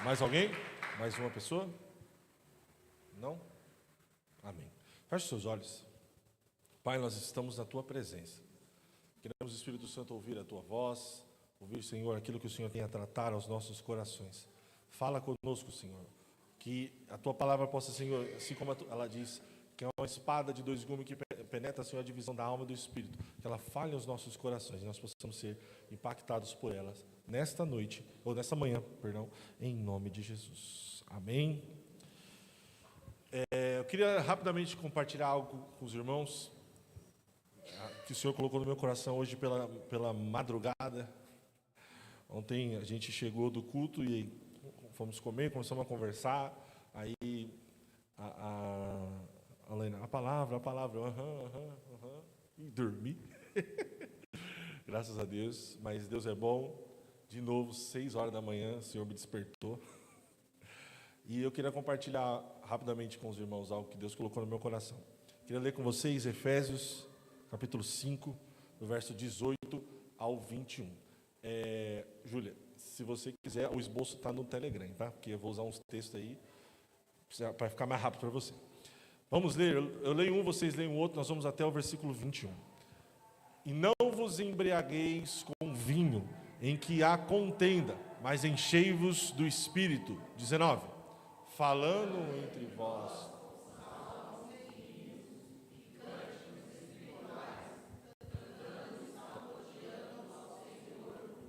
Mais alguém? Mais uma pessoa? Não? Amém. Feche seus olhos. Pai, nós estamos na Tua presença. Queremos, Espírito Santo, ouvir a Tua voz, ouvir, Senhor, aquilo que o Senhor tem a tratar aos nossos corações. Fala conosco, Senhor, que a Tua palavra possa, Senhor, assim como ela diz, que é uma espada de dois gumes que penetra, Senhor, a divisão da alma e do Espírito, que ela fale aos nossos corações e nós possamos ser impactados por elas nesta noite, ou nesta manhã, perdão, em nome de Jesus. Amém. Eu queria rapidamente compartilhar algo com os irmãos que o Senhor colocou no meu coração hoje pela madrugada. Ontem a gente chegou do culto e fomos comer, começamos a conversar. Aí a Lena, a palavra, e dormi. Graças a Deus, mas Deus é bom. De novo, 6 horas da manhã, o Senhor me despertou. E eu queria compartilhar rapidamente com os irmãos algo que Deus colocou no meu coração. Queria ler com vocês Efésios, capítulo 5, do verso 18 ao 21. Júlia, se você quiser, o esboço está no Telegram, tá? Porque eu vou usar uns textos aí para ficar mais rápido para você. Vamos ler, eu leio um, vocês leem o outro, nós vamos até o versículo 21. E não vos embriagueis com vinho, em que há contenda, mas enchei-vos do Espírito. 19. Falando entre vós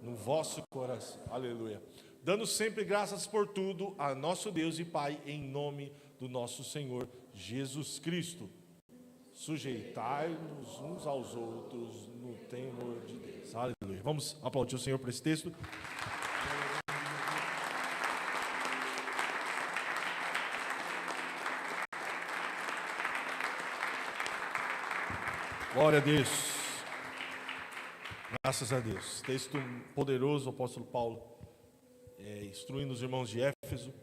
no vosso coração, aleluia, dando sempre graças por tudo a nosso Deus e Pai, em nome do nosso Senhor Jesus Cristo. Sujeitai-nos uns aos outros no temor de Deus. Aleluia. Vamos aplaudir o Senhor por esse texto. Glória a Deus. Graças a Deus. Texto poderoso, o apóstolo Paulo instruindo os irmãos de Éfeso.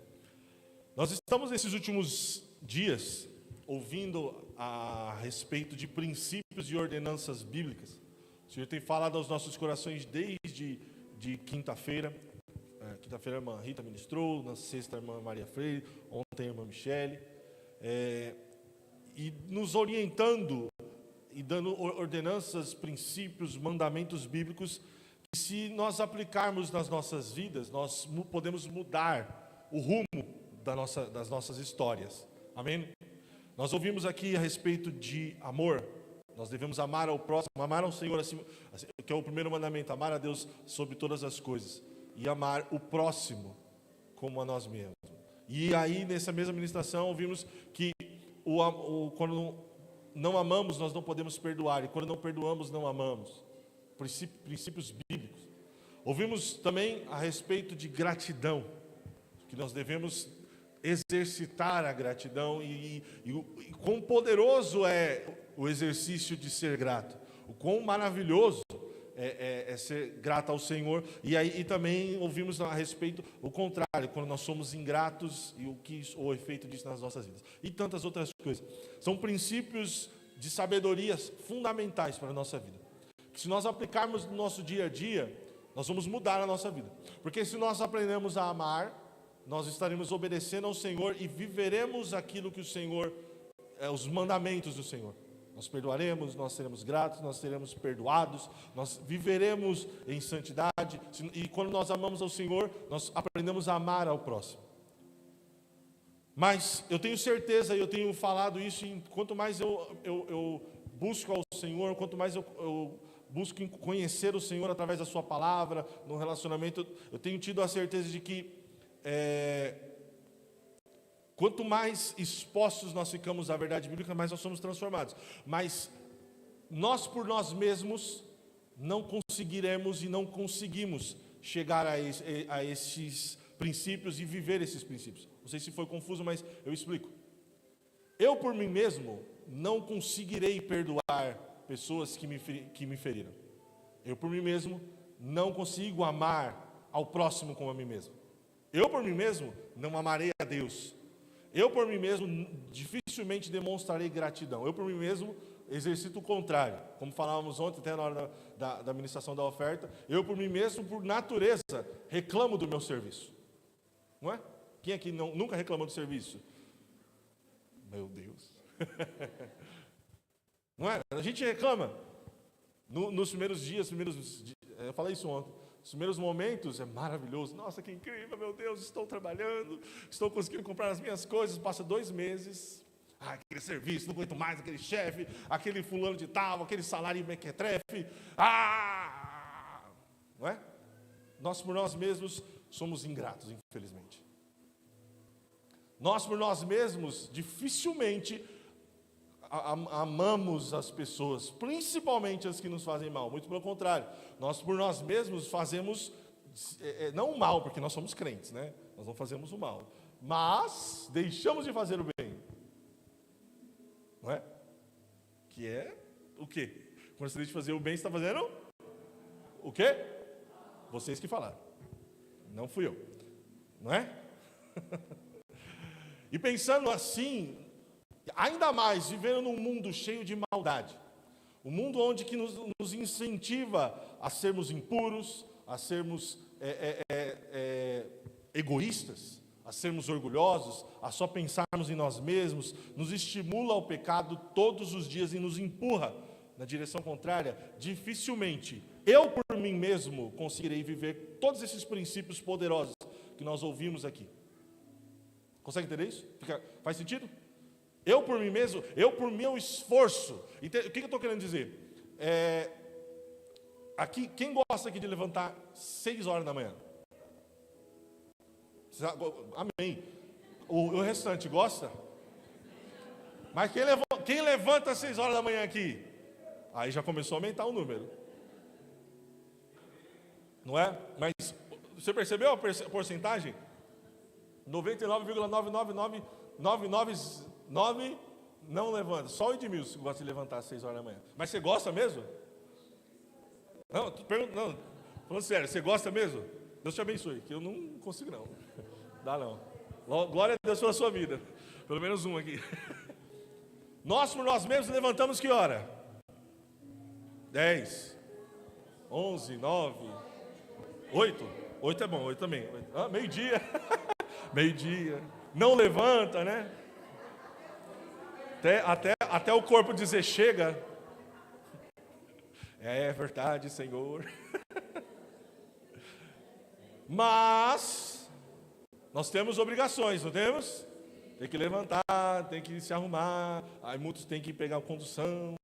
Nós estamos nesses últimos dias ouvindo a respeito de princípios e ordenanças bíblicas. O Senhor tem falado aos nossos corações desde quinta-feira. Quinta-feira a irmã Rita ministrou, na sexta a irmã Maria Freire, ontem a irmã Michele, e nos orientando e dando ordenanças, princípios, mandamentos bíblicos, que se nós aplicarmos nas nossas vidas, nós podemos mudar o rumo das nossas histórias. Amém? Nós ouvimos aqui a respeito de amor. Nós devemos amar ao próximo, amar ao Senhor, assim, que é o primeiro mandamento, amar a Deus sobre todas as coisas e amar o próximo como a nós mesmos. E aí, nessa mesma ministração, ouvimos que quando não amamos, nós não podemos perdoar, e quando não perdoamos, não amamos. Princípios bíblicos. Ouvimos também a respeito de gratidão, que nós devemos exercitar a gratidão e quão poderoso é o exercício de ser grato, o quão maravilhoso é ser grato ao Senhor. E também ouvimos a respeito o contrário, quando nós somos ingratos e o efeito disso nas nossas vidas e tantas outras coisas. São princípios de sabedoria fundamentais para a nossa vida, que se nós aplicarmos no nosso dia a dia, nós vamos mudar a nossa vida, porque se nós aprendemos a amar, nós estaremos obedecendo ao Senhor e viveremos aquilo que o Senhor, os mandamentos do Senhor. Nós perdoaremos, nós seremos gratos, nós seremos perdoados, nós viveremos em santidade. E quando nós amamos ao Senhor, nós aprendemos a amar ao próximo. Mas eu tenho certeza, e eu tenho falado isso, e quanto mais eu busco ao Senhor, quanto mais eu busco conhecer o Senhor através da sua palavra, no relacionamento, eu tenho tido a certeza de que quanto mais expostos nós ficamos à verdade bíblica, mais nós somos transformados. Mas nós por nós mesmos não conseguiremos e não conseguimos chegar a esses princípios e viver esses princípios. Não sei se foi confuso, mas eu explico. Eu por mim mesmo não conseguirei perdoar pessoas que me feriram. Eu por mim mesmo não consigo amar ao próximo como a mim mesmo. Eu por mim mesmo não amarei a Deus. Eu por mim mesmo dificilmente demonstrarei gratidão. Eu por mim mesmo exercito o contrário. Como falávamos ontem, até na hora da ministração da oferta, eu por mim mesmo, por natureza, reclamo do meu serviço. Não é? Quem aqui nunca reclamou do serviço? Meu Deus. Não é? A gente reclama. Nos primeiros dias, eu falei isso ontem, os primeiros momentos é maravilhoso. Nossa, que incrível, meu Deus, estou trabalhando, estou conseguindo comprar as minhas coisas. Passa 2 meses, aquele serviço, não aguento mais, aquele chefe, aquele fulano de tal, aquele salário mequetrefe. Não é? Nós por nós mesmos somos ingratos, infelizmente. Nós por nós mesmos dificilmente amamos as pessoas, principalmente as que nos fazem mal. Muito pelo contrário, nós por nós mesmos fazemos, não o mal, porque nós somos crentes, né? Nós não fazemos o mal, mas deixamos de fazer o bem. Não é? Que é o quê? Quando você deixa de fazer o bem, você está fazendo o quê? Vocês que falaram, não fui eu, não é? E pensando assim, ainda mais vivendo num mundo cheio de maldade, um mundo onde que nos incentiva a sermos impuros, a sermos egoístas, a sermos orgulhosos, a só pensarmos em nós mesmos, nos estimula ao pecado todos os dias e nos empurra na direção contrária. Dificilmente eu por mim mesmo conseguirei viver todos esses princípios poderosos que nós ouvimos aqui. Consegue entender isso? Faz sentido? Eu por mim mesmo, eu por meu esforço. O que eu estou querendo dizer? Aqui, quem gosta aqui de levantar 6 horas da manhã? Amém. O restante gosta? Mas quem levanta às 6 horas da manhã aqui? Aí já começou a aumentar o número. Não é? Mas você percebeu a porcentagem? 99,99999 não levanta. Só o Edmilson gosta de levantar às 6 horas da manhã. Mas você gosta mesmo? Não, falando sério, você gosta mesmo? Deus te abençoe, que eu não consigo não. Dá não. Glória a Deus pela sua vida. Pelo menos um aqui. Nós por nós mesmos levantamos que hora? 10, 11, 9, 8. 8 é bom, 8 também. Meio-dia. Meio-dia. Não levanta, né? Até o corpo dizer chega. É verdade, Senhor. Mas nós temos obrigações, não temos? Tem que levantar, tem que se arrumar. Aí muitos têm que pegar a condução,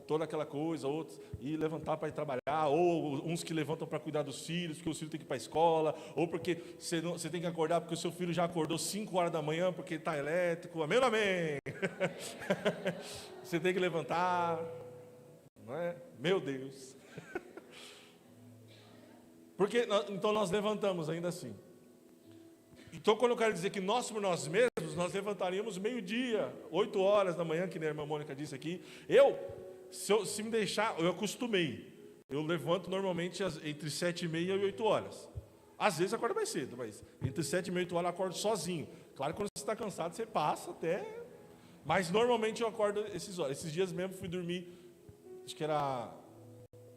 toda aquela coisa, outros e levantar para ir trabalhar, ou uns que levantam para cuidar dos filhos, porque os filhos têm que ir para a escola, ou porque você tem que acordar porque o seu filho já acordou 5 horas da manhã porque está elétrico. Amém ou amém? Você tem que levantar, não é? Meu Deus. Porque então nós levantamos ainda assim. Então quando eu quero dizer que nós por nós mesmos, nós levantaríamos meio-dia, 8 horas da manhã, que nem a irmã Mônica disse aqui. Se me deixar, eu acostumei. Eu levanto normalmente entre 7h30 e 8 horas. Às vezes acordo mais cedo, mas entre 7h30 e 8 horas eu acordo sozinho. Claro que quando você está cansado, você passa até. Mas normalmente eu acordo esses horas. Esses dias mesmo fui dormir, acho que era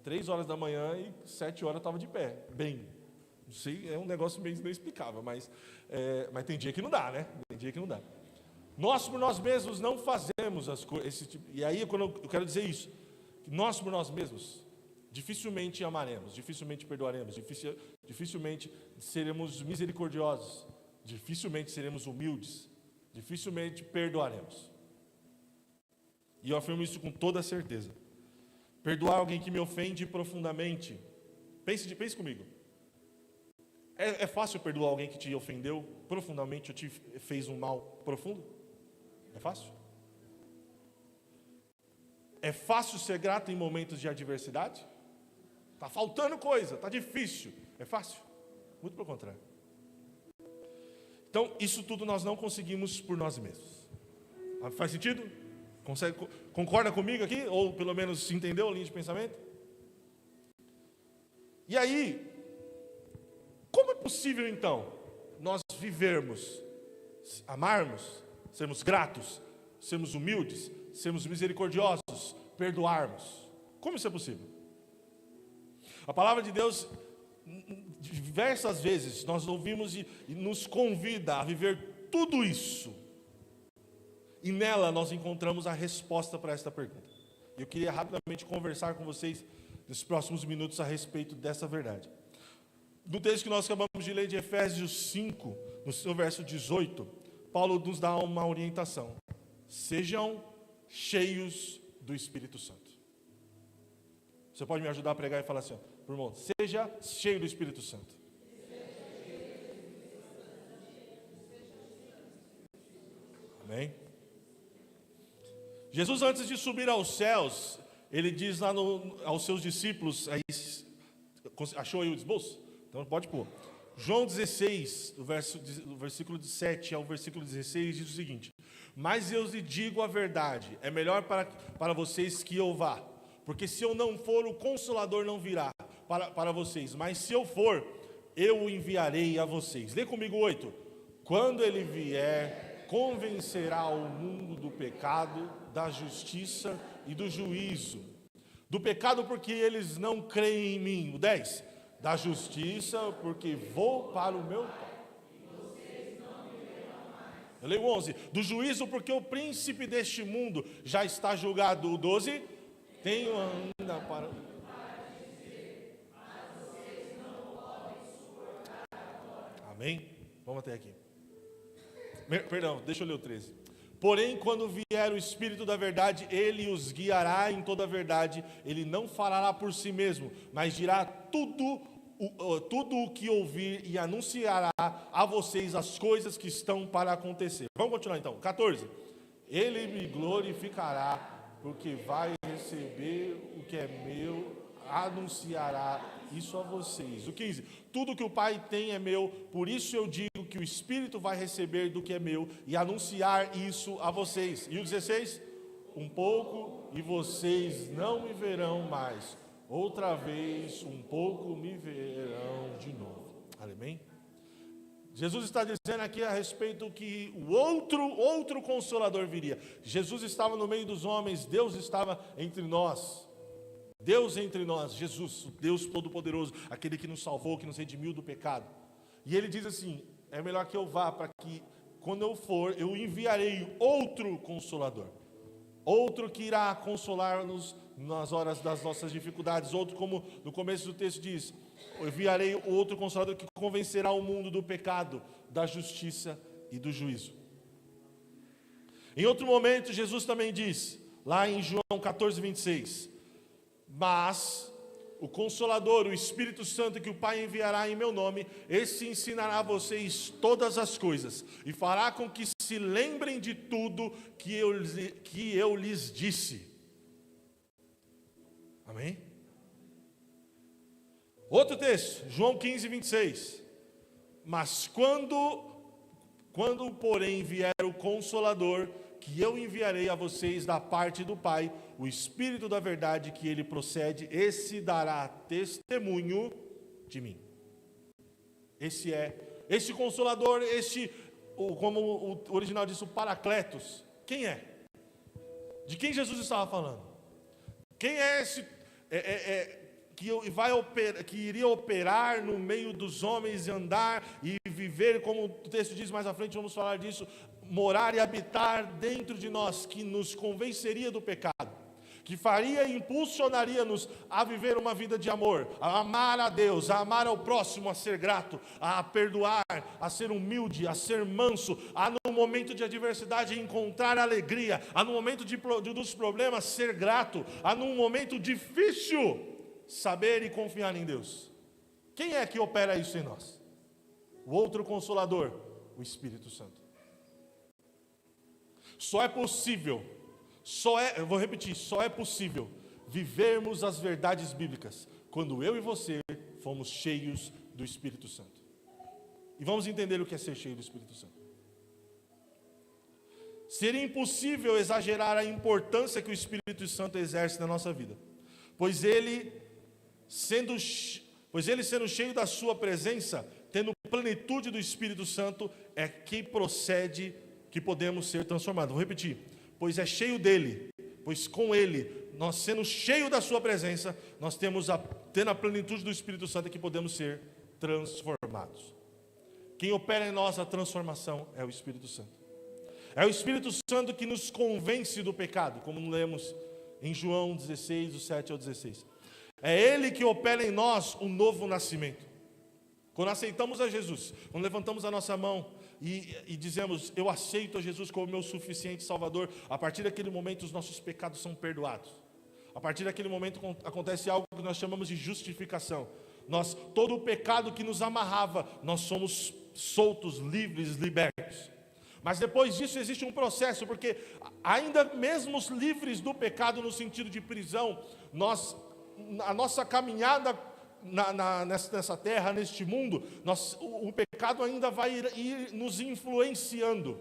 3 horas da manhã e 7 horas eu estava de pé, bem. Não sei, é um negócio meio inexplicável, mas tem dia que não dá, né? Tem dia que não dá. Nós por nós mesmos não fazemos as coisas, e aí quando eu quero dizer isso, que nós por nós mesmos dificilmente amaremos, dificilmente perdoaremos, dificilmente seremos misericordiosos, dificilmente seremos humildes, dificilmente perdoaremos. E eu afirmo isso com toda certeza. Perdoar alguém que me ofende profundamente. Pense comigo. É fácil perdoar alguém que te ofendeu profundamente ou te fez um mal profundo? É fácil? É fácil ser grato em momentos de adversidade? Está faltando coisa, está difícil. É fácil? Muito pelo contrário. Então, isso tudo nós não conseguimos por nós mesmos. Faz sentido? Concorda comigo aqui? Ou pelo menos entendeu a linha de pensamento? E aí, como é possível então nós vivermos, amarmos, sermos gratos, sermos humildes, sermos misericordiosos, perdoarmos? Como isso é possível? A palavra de Deus diversas vezes nós ouvimos e nos convida a viver tudo isso. E nela nós encontramos a resposta para esta pergunta. Eu queria rapidamente conversar com vocês nos próximos minutos a respeito dessa verdade. No texto que nós acabamos de ler de Efésios 5, no seu verso 18, Paulo nos dá uma orientação. Sejam cheios do Espírito Santo. Você pode me ajudar a pregar e falar assim, ó, irmão, seja cheio do Espírito Santo. Amém? Jesus, antes de subir aos céus, ele diz lá aos seus discípulos, aí, achou aí o esboço? Então pode pôr. João 16, do versículo 7 ao versículo 16, diz o seguinte: mas eu lhe digo a verdade, é melhor para vocês que eu vá, porque se eu não for, o Consolador não virá para vocês, mas se eu for, eu o enviarei a vocês. Lê comigo 8. Quando ele vier, convencerá o mundo do pecado, da justiça e do juízo. Do pecado, porque eles não creem em mim. O 10. Da justiça, porque vou para o meu Pai. Eu leio 11. Do juízo, porque o príncipe deste mundo já está julgado. O 12. Tenho ainda para... Amém? Vamos até aqui. Perdão, deixa eu ler o 13. Porém, quando vier o Espírito da verdade, ele os guiará em toda a verdade. Ele não falará por si mesmo, mas dirá tudo o que ouvir e anunciará a vocês as coisas que estão para acontecer. Vamos continuar então. 14. Ele me glorificará, porque vai receber o que é meu, anunciará isso a vocês. O 15. Tudo que o Pai tem é meu, por isso eu digo que o Espírito vai receber do que é meu e anunciar isso a vocês. E o 16. Um pouco e vocês não me verão mais. Outra vez, um pouco me verão de novo. Amém? Jesus está dizendo aqui a respeito que o outro Consolador viria. Jesus estava no meio dos homens, Deus estava entre nós. Deus entre nós, Jesus, o Deus Todo-Poderoso, aquele que nos salvou, que nos redimiu do pecado. E ele diz assim, é melhor que eu vá, para que quando eu for, eu enviarei outro Consolador. Outro que irá consolar-nos nas horas das nossas dificuldades. Outro, como no começo do texto diz, eu enviarei outro Consolador que convencerá o mundo do pecado, da justiça e do juízo. Em outro momento, Jesus também diz, lá em João 14, 26, mas o Consolador, o Espírito Santo que o Pai enviará em meu nome, esse ensinará a vocês todas as coisas e fará com que se lembrem de tudo que eu lhes disse. Amém? Outro texto, João 15, 26. Mas quando porém vier o Consolador, que eu enviarei a vocês da parte do Pai, o Espírito da verdade que ele procede, esse dará testemunho de mim. Esse Consolador, como o original diz, o Paracletos, quem é? De quem Jesus estava falando? Quem é esse que iria operar no meio dos homens e andar e viver, como o texto diz mais à frente, vamos falar disso, morar e habitar dentro de nós, que nos convenceria do pecado, que faria e impulsionaria-nos a viver uma vida de amor, a amar a Deus, a amar ao próximo, a ser grato, a perdoar, a ser humilde, a ser manso, a no momento de adversidade encontrar alegria, a no momento dos problemas ser grato, a num momento difícil saber e confiar em Deus. Quem é que opera isso em nós? O outro Consolador, o Espírito Santo. Só é possível vivermos as verdades bíblicas quando eu e você fomos cheios do Espírito Santo. E vamos entender o que é ser cheio do Espírito Santo. Seria impossível exagerar a importância que o Espírito Santo exerce na nossa vida, pois ele sendo cheio da sua presença, tendo plenitude do Espírito Santo, é que procede que podemos ser transformados. Vou repetir. Pois é cheio dele, pois com ele, nós sendo cheio da sua presença, nós temos a tendo a plenitude do Espírito Santo, é que podemos ser transformados. Quem opera em nós a transformação é o Espírito Santo. É o Espírito Santo que nos convence do pecado, como lemos em João 16, do 7 ao 16. É Ele que opera em nós o novo nascimento. Quando aceitamos a Jesus, quando levantamos a nossa mão e dizemos, eu aceito a Jesus como meu suficiente Salvador, a partir daquele momento os nossos pecados são perdoados. A partir daquele momento acontece algo que nós chamamos de justificação. Todo o pecado que nos amarrava, nós somos soltos, livres, libertos. Mas depois disso existe um processo, porque ainda mesmo livres do pecado no sentido de prisão, a nossa caminhada nessa terra, neste mundo, o pecado ainda vai ir nos influenciando.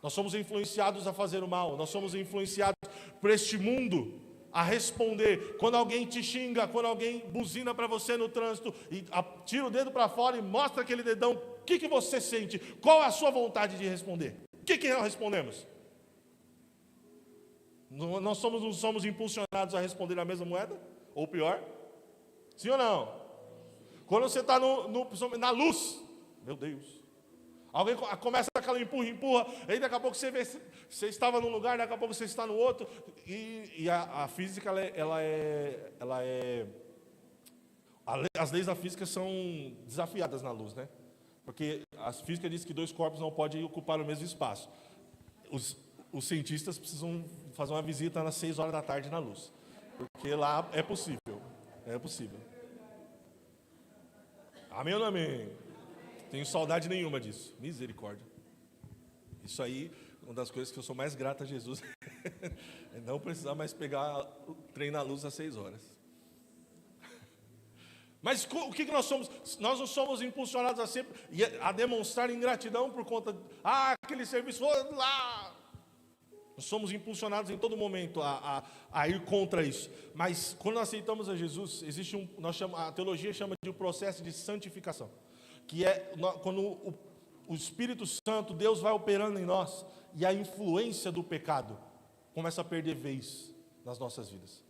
Nós somos influenciados a fazer o mal, nós somos influenciados por este mundo a responder. Quando alguém te xinga, quando alguém buzina para você no trânsito e tira o dedo para fora e mostra aquele dedão, o que você sente? Qual é a sua vontade de responder? O que nós respondemos? Não somos impulsionados a responder a mesma moeda? Ou pior? Sim ou não? Quando você está na luz, meu Deus, alguém começa aquela empurra, aí daqui a pouco você estava num lugar, daqui a pouco você está no outro, e a física, as leis da física são desafiadas na luz, né? Porque a física diz que dois corpos não podem ocupar o mesmo espaço. Os cientistas precisam fazer uma visita às 6 horas da tarde na luz, porque lá é possível. É possível. Amém ou não amém? Tenho saudade nenhuma disso. Misericórdia. Isso aí, uma das coisas que eu sou mais grato a Jesus é não precisar mais pegar o trem na luz às 6 horas. Mas o que nós somos? Nós não somos impulsionados a demonstrar ingratidão por conta aquele serviço lá. Nós somos impulsionados em todo momento a ir contra isso. Mas quando aceitamos a Jesus, existe a teologia chama de um processo de santificação, que é quando o Espírito Santo, Deus vai operando em nós e a influência do pecado começa a perder vez nas nossas vidas.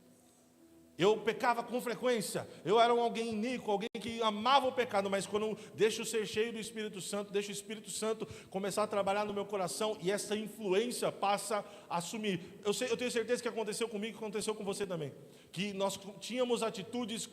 Eu pecava com frequência, eu era alguém iníquo, alguém que amava o pecado, mas quando deixo ser cheio do Espírito Santo, deixo o Espírito Santo começar a trabalhar no meu coração e essa influência passa a assumir. Eu tenho certeza que aconteceu comigo, que aconteceu com você também, que nós tínhamos atitudes,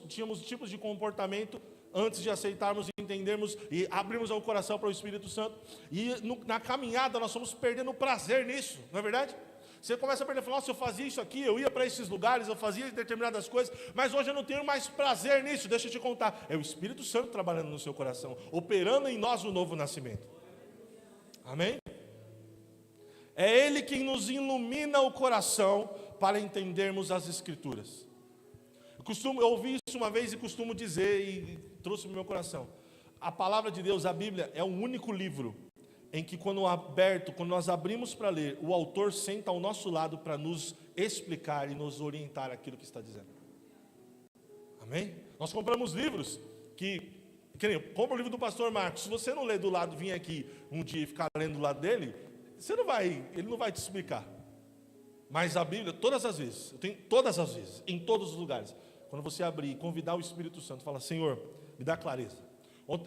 tínhamos tipos de comportamento antes de aceitarmos, entendermos e abrirmos o coração para o Espírito Santo, e na caminhada nós fomos perdendo prazer nisso, não é verdade? Você começa a perder, nossa, eu fazia isso aqui, eu ia para esses lugares, eu fazia determinadas coisas, mas hoje eu não tenho mais prazer nisso. Deixa eu te contar, é o Espírito Santo trabalhando no seu coração, operando em nós o novo nascimento. Amém? É Ele quem nos ilumina o coração para entendermos as Escrituras. Eu ouvi isso uma vez e costumo dizer, e trouxe no meu coração, a palavra de Deus, a Bíblia, é o único livro em que quando nós abrimos para ler, o autor senta ao nosso lado para nos explicar e nos orientar aquilo que está dizendo. Amém? Nós compramos livros que nem compra o livro do pastor Marcos. Se você não ler do lado, vir aqui um dia e ficar lendo do lado dele, ele não vai te explicar. Mas a Bíblia, todas as vezes, em todos os lugares, quando você abrir e convidar o Espírito Santo, fala, Senhor, me dá clareza.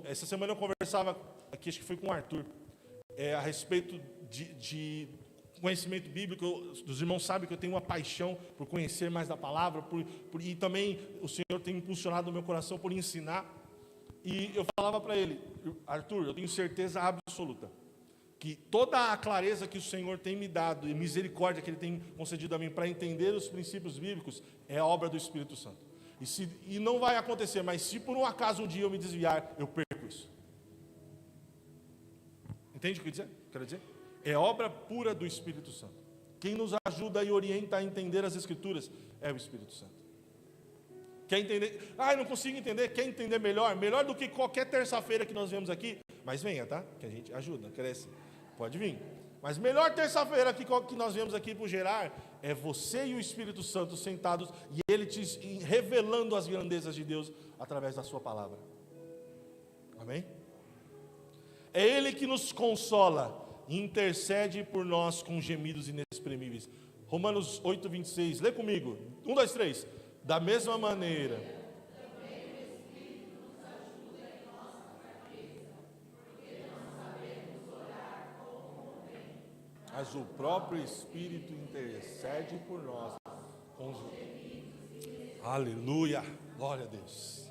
Essa semana eu conversava aqui, acho que foi com o Arthur, a respeito de conhecimento bíblico. Os irmãos sabem que eu tenho uma paixão por conhecer mais da palavra, e também o Senhor tem impulsionado o meu coração por ensinar. E eu falava para ele, Arthur, eu tenho certeza absoluta que toda a clareza que o Senhor tem me dado e misericórdia que Ele tem concedido a mim para entender os princípios bíblicos é a obra do Espírito Santo. E não vai acontecer, mas se por um acaso um dia eu me desviar, eu perco isso. Entende o que eu quero dizer? É obra pura do Espírito Santo. Quem nos ajuda e orienta a entender as Escrituras é o Espírito Santo. Quer entender? Eu não consigo entender. Quer entender melhor? Melhor do que qualquer terça-feira que nós vemos aqui. Mas venha, tá? Que a gente ajuda, cresce. Pode vir. Mas melhor terça-feira que nós vemos aqui para o Gerar é você e o Espírito Santo sentados e Ele te revelando as grandezas de Deus através da sua palavra. Amém? É Ele que nos consola e intercede por nós com gemidos inexprimíveis. Romanos 8, 26, lê comigo, 1, 2, 3. Da mesma maneira, mas o próprio Espírito intercede por nós. Aleluia, glória a Deus.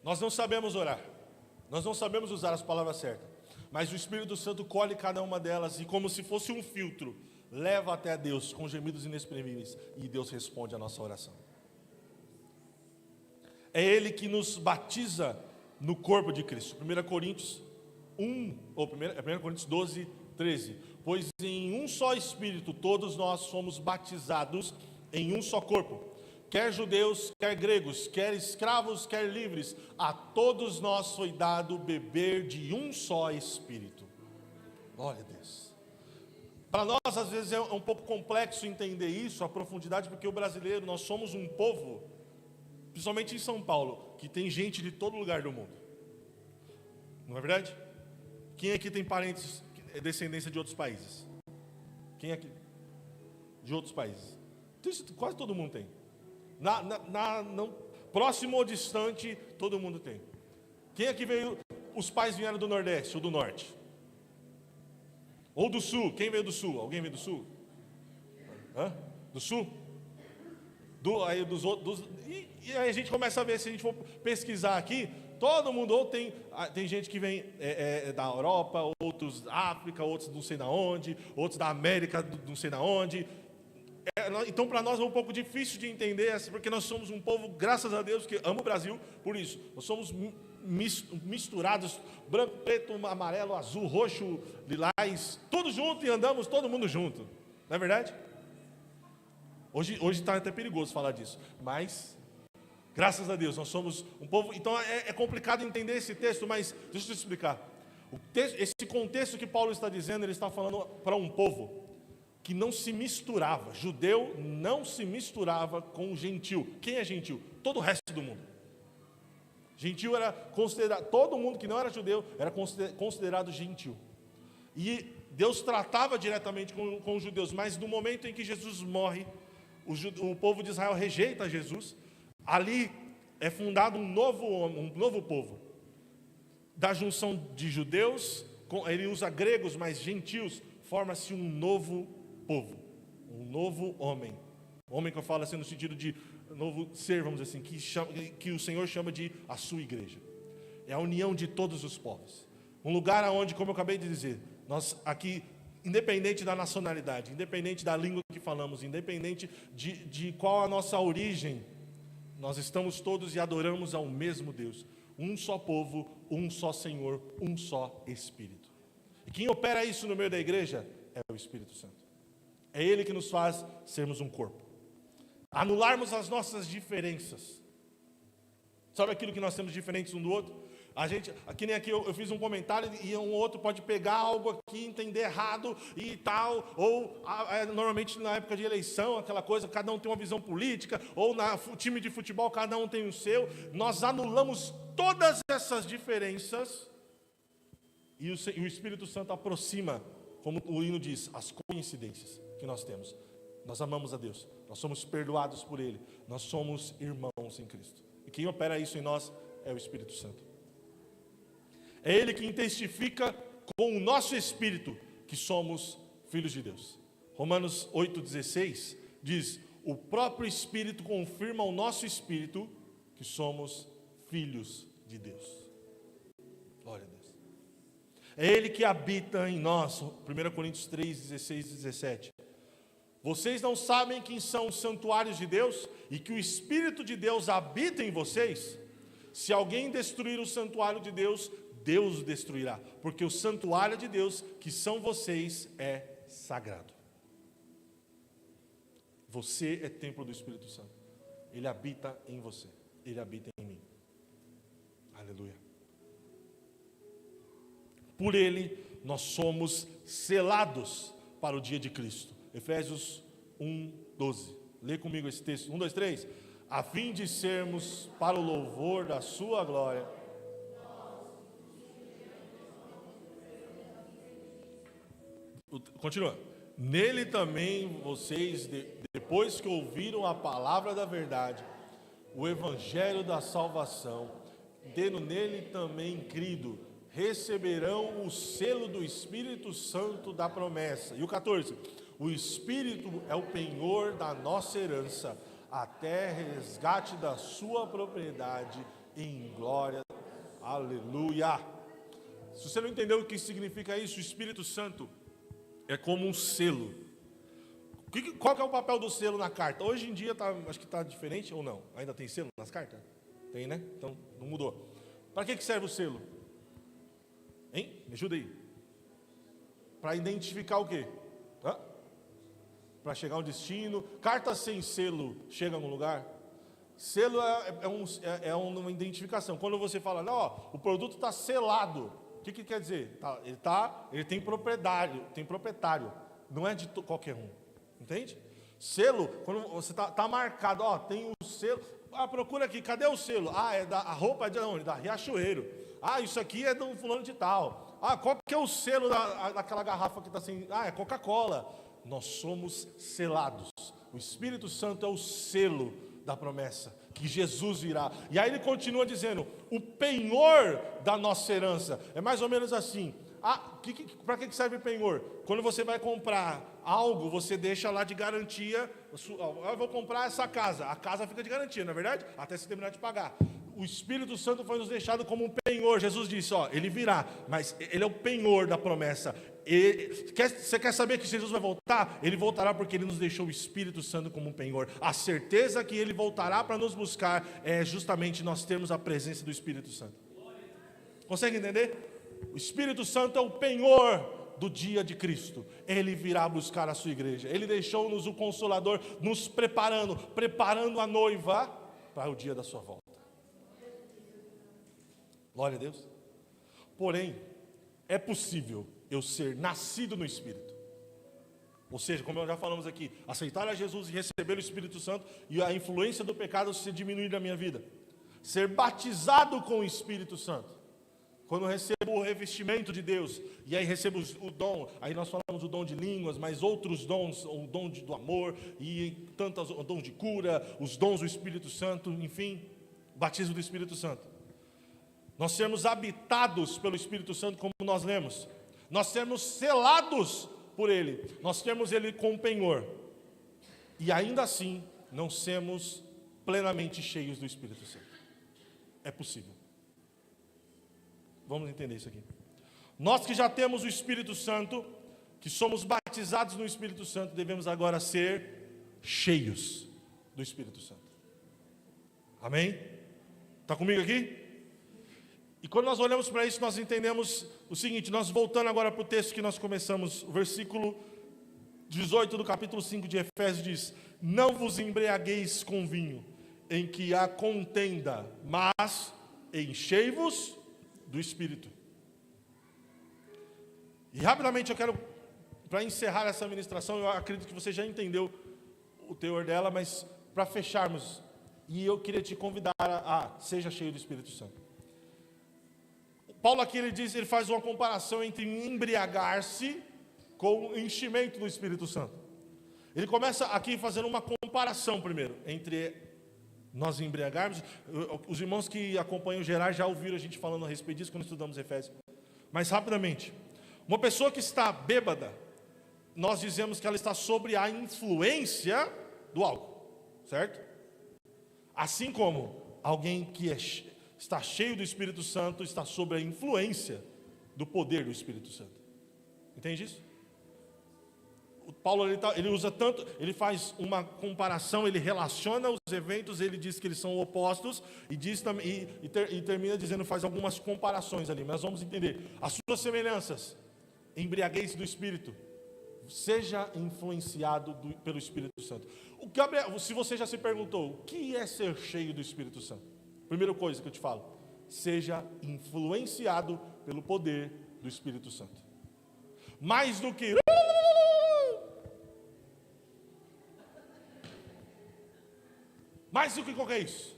Nós não sabemos orar, nós não sabemos usar as palavras certas, mas o Espírito Santo colhe cada uma delas e, como se fosse um filtro, leva até Deus com gemidos inexprimíveis, e Deus responde a nossa oração. É Ele que nos batiza no corpo de Cristo. 1 Coríntios 1 Coríntios 12, 13. Pois em um só Espírito todos nós somos batizados em um só corpo, quer judeus, quer gregos, quer escravos, quer livres, a todos nós foi dado beber de um só Espírito. Glória a Deus. Para nós às vezes é um pouco complexo entender isso, a profundidade, porque o brasileiro, nós somos um povo, principalmente em São Paulo, que tem gente de todo lugar do mundo. Não é verdade? Quem aqui tem parentes, descendência de outros países? Quem aqui? De outros países? Quase todo mundo tem. Próximo ou distante, todo mundo tem. Quem aqui veio? Os pais vieram do Nordeste ou do Norte? Ou do Sul? Quem veio do Sul? Alguém veio do Sul? Do Sul? Aí dos outros. E aí a gente começa a ver, se a gente for pesquisar aqui, todo mundo, ou tem gente que vem da Europa, outros da África, outros não sei da onde, outros da América, não sei da onde. Então para nós é um pouco difícil de entender, porque nós somos um povo, graças a Deus, que ama o Brasil, por isso. Nós somos misturados, branco, preto, amarelo, azul, roxo, lilás, tudo junto, e andamos todo mundo junto. Não é verdade? Hoje está até perigoso falar disso, mas graças a Deus nós somos um povo. Então é complicado entender esse texto, mas deixa eu te explicar. Esse contexto que Paulo está dizendo, ele está falando para um povo que não se misturava. Judeu não se misturava com gentil. Quem é gentil? Todo o resto do mundo. Gentil era considerado, todo mundo que não era judeu era considerado gentil. E Deus tratava diretamente com os judeus, mas no momento em que Jesus morre, o povo de Israel rejeita Jesus. Ali é fundado um novo povo. Da junção de judeus, ele usa gregos, mas gentios, forma-se um novo povo, um novo homem. Homem que eu falo assim no sentido de novo ser, vamos dizer assim, que o Senhor chama de a sua igreja. É a união de todos os povos. Um lugar onde, como eu acabei de dizer, nós aqui, independente da nacionalidade, independente da língua que falamos, independente de qual a nossa origem, nós estamos todos e adoramos ao mesmo Deus. Um só povo, um só Senhor, um só Espírito. E quem opera isso no meio da igreja é o Espírito Santo. É Ele que nos faz sermos um corpo. Anularmos as nossas diferenças. Sabe aquilo que nós temos diferentes um do outro? Aqui nem aqui eu fiz um comentário e um outro pode pegar algo aqui, entender errado e tal, ou normalmente na época de eleição, aquela coisa, cada um tem uma visão política, ou no time de futebol, cada um tem o seu. Nós anulamos todas essas diferenças e o Espírito Santo aproxima, como o hino diz, as coincidências que nós temos. Nós amamos a Deus, nós somos perdoados por Ele, nós somos irmãos em Cristo. E quem opera isso em nós é o Espírito Santo. É Ele que testifica com o nosso espírito que somos filhos de Deus. Romanos 8,16 diz: o próprio Espírito confirma ao nosso espírito que somos filhos de Deus. Glória a Deus. É Ele que habita em nós. 1 Coríntios 3:16 e 17. Vocês não sabem que são santuários de Deus e que o Espírito de Deus habita em vocês? Se alguém destruir o santuário de Deus, Deus o destruirá, porque o santuário de Deus, que são vocês, é sagrado. Você é templo do Espírito Santo. Ele habita em você. Ele habita em mim. Aleluia. Por Ele, nós somos selados para o dia de Cristo. Efésios 1:12. Lê comigo esse texto. 1, 2, 3. A fim de sermos para o louvor da sua glória. Continua. Nele também vocês, depois que ouviram a palavra da verdade, o evangelho da salvação, tendo nele também crido, receberão o selo do Espírito Santo da promessa. E o 14, o Espírito é o penhor da nossa herança, até resgate da sua propriedade em glória. Aleluia! Se você não entendeu o que significa isso, o Espírito Santo é como um selo. Qual que é o papel do selo na carta? Hoje em dia acho que está diferente ou não? Ainda tem selo nas cartas? Tem, né? Então não mudou. Para que serve o selo? Hein? Me ajuda aí. Para identificar o quê? Para chegar ao destino. Carta sem selo chega a um lugar? Selo é uma identificação. Quando você fala, não, ó, o produto está selado, o que quer dizer? Ele tem proprietário, não é de qualquer um, entende? Selo, quando você está marcado, ó, tem o selo, procura aqui, cadê o selo? A roupa é de onde? Da Riachuelo. Isso aqui é do fulano de tal. Qual que é o selo daquela garrafa que está sem? É Coca-Cola. Nós somos selados. O Espírito Santo é o selo da promessa, que Jesus virá. E aí ele continua dizendo, o penhor da nossa herança. É mais ou menos assim. Para que serve penhor? Quando você vai comprar algo, você deixa lá de garantia. Eu vou comprar essa casa. A casa fica de garantia, não é verdade? Até você terminar de pagar. O Espírito Santo foi nos deixado como um penhor. Jesus disse, ele virá, mas ele é o penhor da promessa. Você quer saber que Jesus vai voltar? Ele voltará porque ele nos deixou o Espírito Santo como um penhor. A certeza que ele voltará para nos buscar é justamente nós termos a presença do Espírito Santo. Consegue entender? O Espírito Santo é o penhor do dia de Cristo. Ele virá buscar a sua igreja. Ele deixou-nos o Consolador, nos preparando a noiva para o dia da sua volta. Glória a Deus. Porém, é possível eu ser nascido no Espírito. Ou seja, como nós já falamos aqui, aceitar a Jesus e receber o Espírito Santo e a influência do pecado se diminuir na minha vida. Ser batizado com o Espírito Santo. Quando eu recebo o revestimento de Deus, e aí recebo o dom, aí nós falamos o dom de línguas, mas outros dons, o dom do amor, e tantos o dom de cura, os dons do Espírito Santo, enfim, batismo do Espírito Santo. Nós sermos habitados pelo Espírito Santo, como nós lemos. Nós sermos selados por Ele. Nós temos Ele como penhor. E ainda assim, não sermos plenamente cheios do Espírito Santo. É possível. Vamos entender isso aqui. Nós que já temos o Espírito Santo, que somos batizados no Espírito Santo, devemos agora ser cheios do Espírito Santo. Amém? Está comigo aqui? E quando nós olhamos para isso, nós entendemos o seguinte, nós voltando agora para o texto que nós começamos, o versículo 18 do capítulo 5 de Efésios diz, não vos embriagueis com vinho, em que há contenda, mas enchei-vos do Espírito. E rapidamente eu quero, para encerrar essa ministração, eu acredito que você já entendeu o teor dela, mas para fecharmos, e eu queria te convidar a seja cheio do Espírito Santo. Paulo aqui ele faz uma comparação entre embriagar-se com o enchimento do Espírito Santo. Ele começa aqui fazendo uma comparação primeiro, entre nós embriagarmos. Os irmãos que acompanham o Gerard já ouviram a gente falando a respeito disso quando estudamos Efésios. Mas rapidamente, uma pessoa que está bêbada, nós dizemos que ela está sob a influência do álcool, certo? Assim como alguém que está cheio do Espírito Santo está sob a influência do poder do Espírito Santo. Entende isso? O Paulo ele usa tanto, ele faz uma comparação, ele relaciona os eventos, ele diz que eles são opostos e termina dizendo, faz algumas comparações ali, mas vamos entender. As suas semelhanças, embriaguez do Espírito, seja influenciado pelo Espírito Santo. Se você já se perguntou, o que é ser cheio do Espírito Santo? Primeira coisa que eu te falo, seja influenciado pelo poder do Espírito Santo. Mais do que qualquer isso.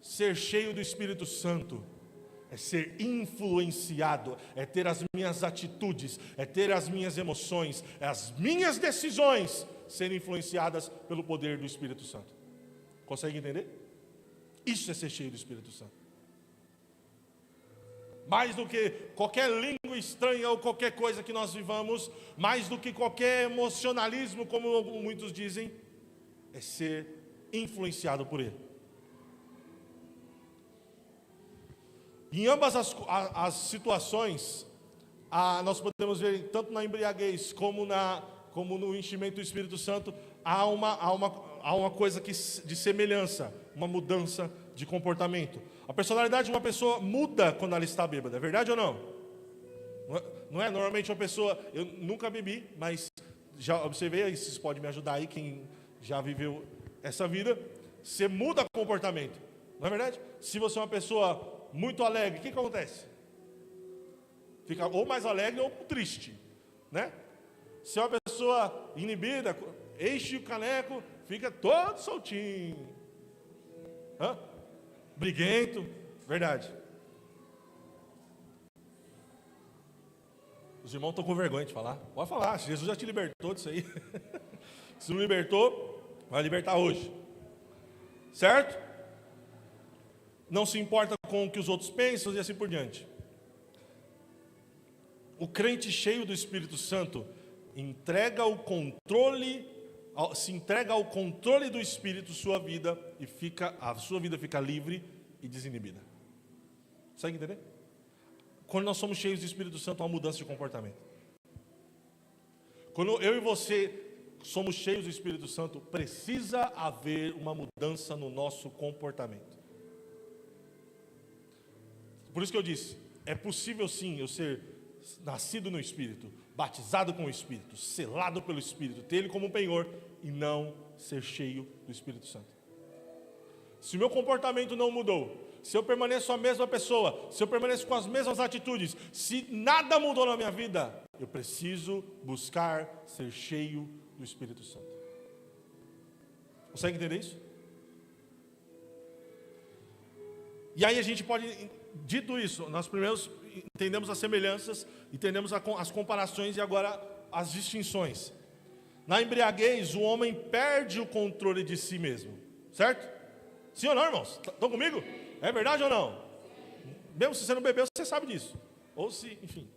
Ser cheio do Espírito Santo é ser influenciado, é ter as minhas atitudes, é ter as minhas emoções, as minhas decisões serem influenciadas pelo poder do Espírito Santo. Consegue entender? Isso é ser cheio do Espírito Santo. Mais do que qualquer língua estranha ou qualquer coisa que nós vivamos, mais do que qualquer emocionalismo, como muitos dizem, é ser influenciado por Ele. Em ambas as situações, nós podemos ver, tanto na embriaguez como no enchimento do Espírito Santo, há uma coisa de semelhança, uma mudança de comportamento. A personalidade de uma pessoa muda quando ela está bêbada, é verdade ou não? Não é? Normalmente uma pessoa, eu nunca bebi, mas já observei, aí vocês podem me ajudar aí, quem já viveu essa vida, você muda comportamento, não é verdade? Se você é uma pessoa muito alegre, o que acontece? Fica ou mais alegre ou triste, né? Se é uma pessoa inibida, enche o caneco, fica todo soltinho, briguento, verdade. Os irmãos estão com vergonha de falar. Pode falar, Jesus já te libertou disso aí. Se não libertou, vai libertar hoje, certo? Não se importa com o que os outros pensam e assim por diante. O crente cheio do Espírito Santo se entrega ao controle do Espírito, sua vida, e a sua vida fica livre e desinibida. Consegue entender? Quando nós somos cheios do Espírito Santo, há uma mudança de comportamento. Quando eu e você somos cheios do Espírito Santo, precisa haver uma mudança no nosso comportamento. Por isso que eu disse, é possível sim eu ser nascido no Espírito, batizado com o Espírito, selado pelo Espírito, ter Ele como um penhor e não ser cheio do Espírito Santo. Se o meu comportamento não mudou, se eu permaneço a mesma pessoa, se eu permaneço com as mesmas atitudes, se nada mudou na minha vida, eu preciso buscar ser cheio do Espírito Santo. Consegue entender isso? E aí a gente pode, dito isso, nós primeiro entendemos as semelhanças, entendemos as comparações e agora as distinções. Na embriaguez, o homem perde o controle de si mesmo, certo? Sim ou não, irmãos? Estão comigo? É verdade ou não? Mesmo se você não bebeu, você sabe disso. Ou se, enfim,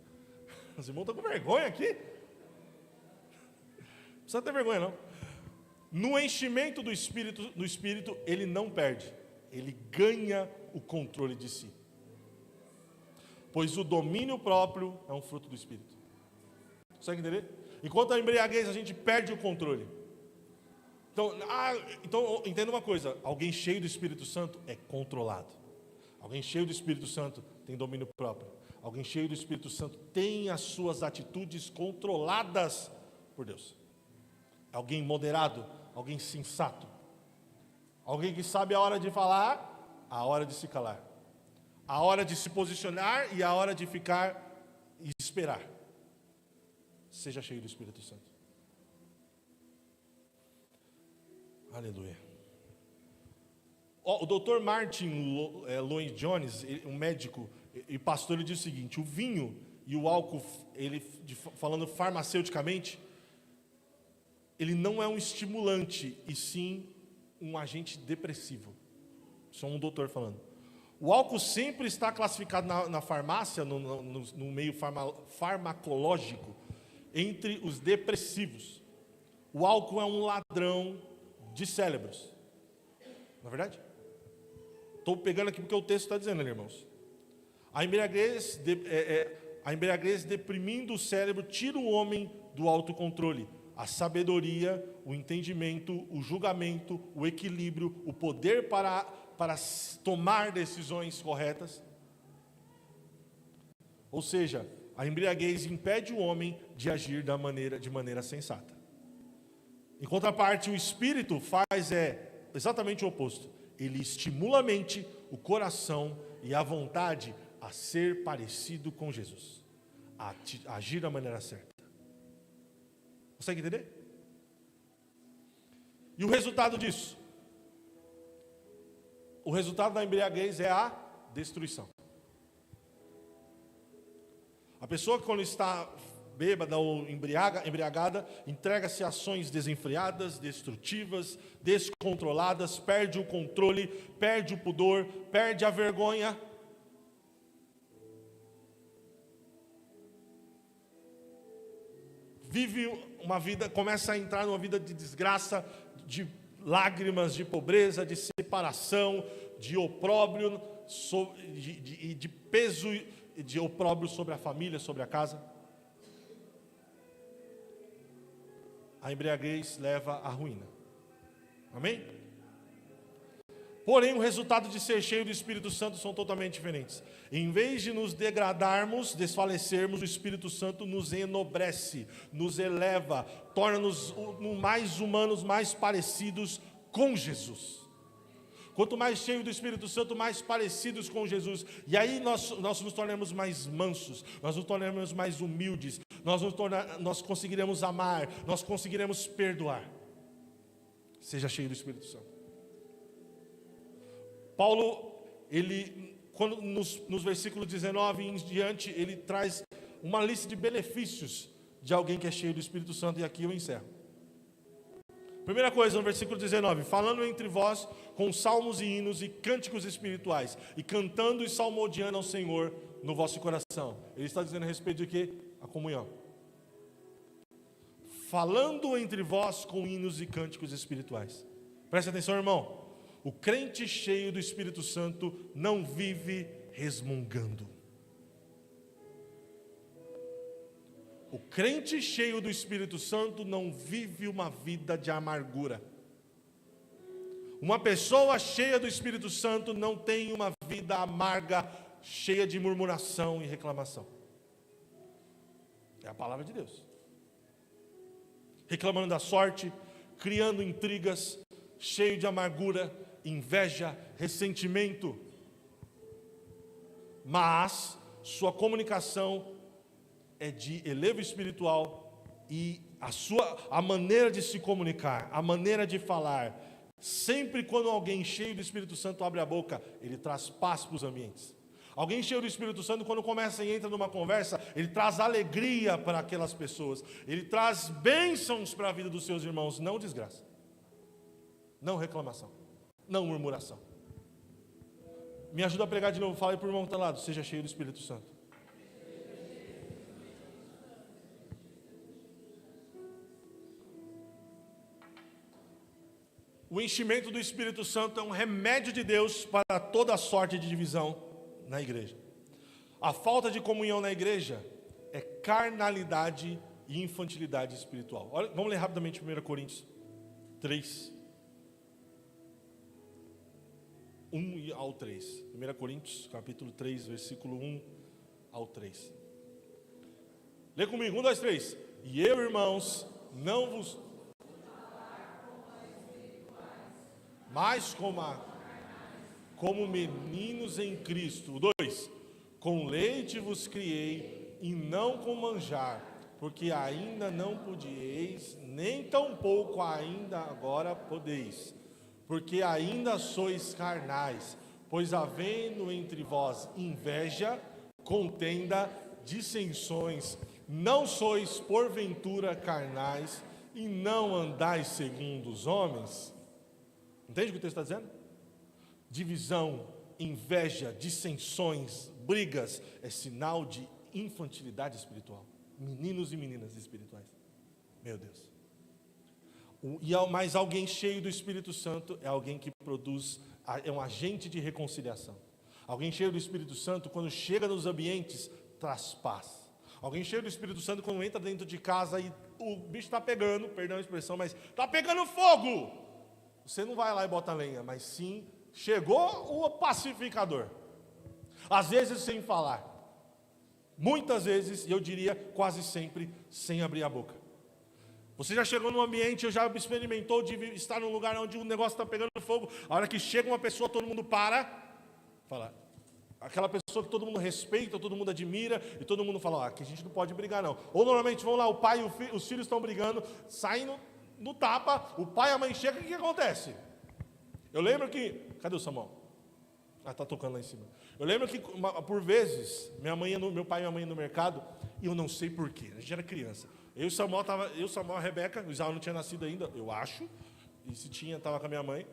os irmãos estão com vergonha aqui. Não precisa ter vergonha não. No enchimento do Espírito, ele não perde, ele ganha o controle de si. Pois o domínio próprio é um fruto do Espírito. Consegue entender? Enquanto a embriaguez, a gente perde o controle. Então entenda uma coisa, alguém cheio do Espírito Santo é controlado. Alguém cheio do Espírito Santo tem domínio próprio. Alguém cheio do Espírito Santo tem as suas atitudes controladas por Deus. Alguém moderado, alguém sensato. Alguém que sabe a hora de falar, a hora de se calar. A hora de se posicionar e a hora de ficar e esperar. Seja cheio do Espírito Santo. Aleluia. O Dr. Martin Lloyd-Jones, um médico e pastor, ele diz o seguinte: o vinho e o álcool, falando farmaceuticamente, ele não é um estimulante, e sim um agente depressivo. Isso é um doutor falando. O álcool sempre está classificado na farmácia, no meio farmacológico, entre os depressivos. O álcool é um ladrão de cérebros. Não é verdade? Estou pegando aqui porque o texto está dizendo, irmãos. A embriaguez deprimindo o cérebro tira o homem do autocontrole. A sabedoria, o entendimento, o julgamento, o equilíbrio, o poder para tomar decisões corretas. Ou seja, a embriaguez impede o homem de agir de maneira sensata. Em contraparte, o Espírito faz exatamente o oposto. Ele estimula a mente, o coração e a vontade a ser parecido com Jesus, a agir da maneira certa. Consegue entender? E o resultado disso? O resultado da embriaguez é a destruição. A pessoa, quando está bêbada ou embriagada, entrega-se a ações desenfreadas, destrutivas, descontroladas, perde o controle, perde o pudor, perde a vergonha. Vive uma vida, começa a entrar numa vida de desgraça, de lágrimas, de pobreza, de separação, de opróbrio, de peso, de opróbrio sobre a família, sobre a casa. A embriaguez leva à ruína. Amém? Porém, o resultado de ser cheio do Espírito Santo são totalmente diferentes. Em vez de nos degradarmos, desfalecermos, o Espírito Santo nos enobrece, nos eleva, torna-nos mais humanos, mais parecidos com Jesus. Quanto mais cheio do Espírito Santo, mais parecidos com Jesus. E aí nós nos tornamos mais mansos, nós nos tornamos mais humildes, nós conseguiremos amar, nós conseguiremos perdoar. Seja cheio do Espírito Santo. Paulo, quando nos versículos 19 em diante, ele traz uma lista de benefícios de alguém que é cheio do Espírito Santo, e aqui eu encerro. Primeira coisa, no versículo 19: falando entre vós com salmos e hinos e cânticos espirituais, e cantando e salmodiando ao Senhor no vosso coração. Ele está dizendo a respeito de quê? A comunhão. Falando entre vós com hinos e cânticos espirituais. Preste atenção, irmão. O crente cheio do Espírito Santo não vive resmungando. O crente cheio do Espírito Santo não vive uma vida de amargura. Uma pessoa cheia do Espírito Santo não tem uma vida amarga, cheia de murmuração e reclamação. É a palavra de Deus. Reclamando da sorte, criando intrigas, cheio de amargura, inveja, ressentimento. Mas sua comunicação é de elevo espiritual, e a maneira de se comunicar, a maneira de falar, sempre quando alguém cheio do Espírito Santo abre a boca, ele traz paz para os ambientes. Alguém cheio do Espírito Santo, quando começa e entra numa conversa, ele traz alegria para aquelas pessoas, ele traz bênçãos para a vida dos seus irmãos, não desgraça, não reclamação, não murmuração. Me ajuda a pregar de novo. Fala aí para o irmão que está ao lado: seja cheio do Espírito Santo. O enchimento do Espírito Santo é um remédio de Deus para toda a sorte de divisão na igreja. A falta de comunhão na igreja é carnalidade e infantilidade espiritual. Olha, vamos ler rapidamente 1 Coríntios 3. 1 ao 3. 1 Coríntios, capítulo 3, versículo 1 ao 3. Lê comigo, 1, 2, 3. E eu, irmãos, não vos... mas como meninos em Cristo. 2. Com leite vos criei, e não com manjar, porque ainda não podieis, nem tampouco ainda agora podeis, porque ainda sois carnais, pois havendo entre vós inveja, contenda, dissensões, não sois porventura carnais, e não andais segundo os homens? Entende o que o texto está dizendo? Divisão, inveja, dissensões, brigas, é sinal de infantilidade espiritual. Meninos e meninas espirituais. Meu Deus. Mas alguém cheio do Espírito Santo é alguém que produz, é um agente de reconciliação. Alguém cheio do Espírito Santo, quando chega nos ambientes, traz paz. Alguém cheio do Espírito Santo, quando entra dentro de casa e o bicho está pegando, perdão a expressão, mas está pegando fogo. Você não vai lá e bota lenha, mas sim, chegou o pacificador. Às vezes sem falar. Muitas vezes, e eu diria quase sempre, sem abrir a boca. Você já chegou num ambiente, já experimentou de estar num lugar onde o negócio está pegando fogo. A hora que chega uma pessoa, todo mundo para. Fala. Aquela pessoa que todo mundo respeita, todo mundo admira, e todo mundo fala: aqui a gente não pode brigar não. Ou normalmente vão lá, o pai e os filhos estão brigando, saem no tapa, o pai e a mãe chegam, o que acontece? Eu lembro que... Cadê o Samuel? Ah, está tocando lá em cima. Eu lembro que, por vezes, meu pai e minha mãe iam no mercado, e eu não sei porquê, a gente era criança. Eu, Samuel, a Rebeca, o Isaú não tinha nascido ainda, eu acho, e se tinha, estava com a minha mãe.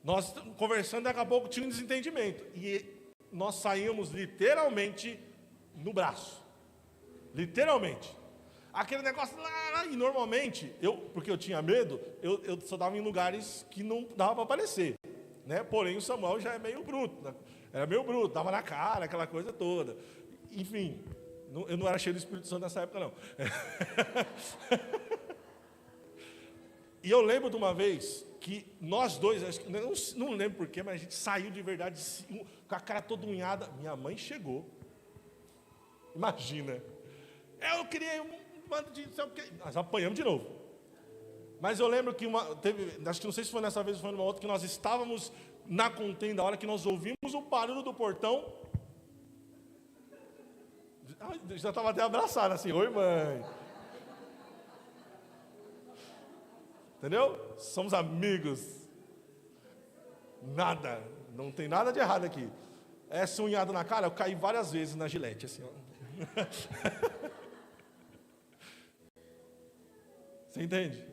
Nós conversando, daqui a pouco tinha um desentendimento, e nós saímos literalmente no braço, literalmente. Aquele negócio lá, e normalmente, porque eu tinha medo, eu só dava em lugares que não dava para aparecer, né? Porém, o Samuel já é meio bruto, né? Era meio bruto, dava na cara, aquela coisa toda. Enfim, eu não era cheio do Espírito Santo nessa época, não. E eu lembro de uma vez que nós dois, não lembro porquê, mas a gente saiu de verdade com a cara toda unhada. Minha mãe chegou. Imagina. Eu criei um bando de... Nós apanhamos de novo. Mas eu lembro que acho que não sei se foi nessa vez ou foi numa outra, que nós estávamos na contenda, a hora que nós ouvimos o barulho do portão. Já estava até abraçado assim, oi mãe. Entendeu? Somos amigos. Nada, não tem nada de errado aqui. Essa unhada na cara, eu caí várias vezes na gilete, assim, ó. Você entende?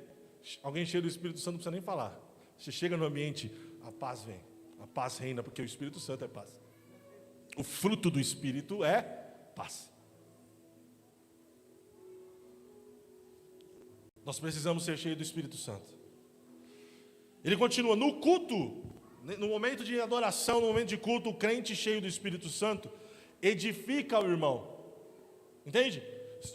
Alguém cheio do Espírito Santo não precisa nem falar. Você chega no ambiente, a paz vem, a paz reina, porque o Espírito Santo é paz. O fruto do Espírito é paz. Nós precisamos ser cheios do Espírito Santo. Ele continua, no culto, no momento de adoração, no momento de culto, o crente cheio do Espírito Santo edifica o irmão. Entende?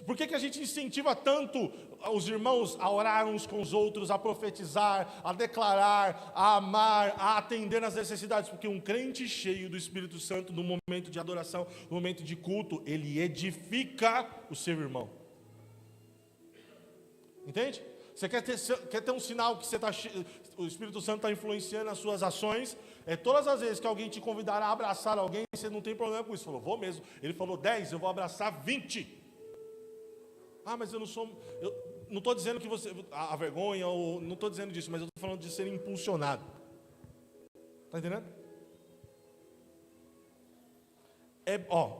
Por que a gente incentiva tanto os irmãos a orar uns com os outros, a profetizar, a declarar, a amar, a atender às necessidades? Porque um crente cheio do Espírito Santo, no momento de adoração, no momento de culto, ele edifica o seu irmão. Entende? Você quer ter um sinal que o Espírito Santo está influenciando as suas ações? Todas as vezes que alguém te convidar a abraçar alguém, você não tem problema com isso. Falou, vou mesmo. Ele falou 10, eu vou abraçar 20. Ah, mas eu não estou dizendo que você... A vergonha, não estou dizendo disso, mas eu estou falando de ser impulsionado. Está entendendo?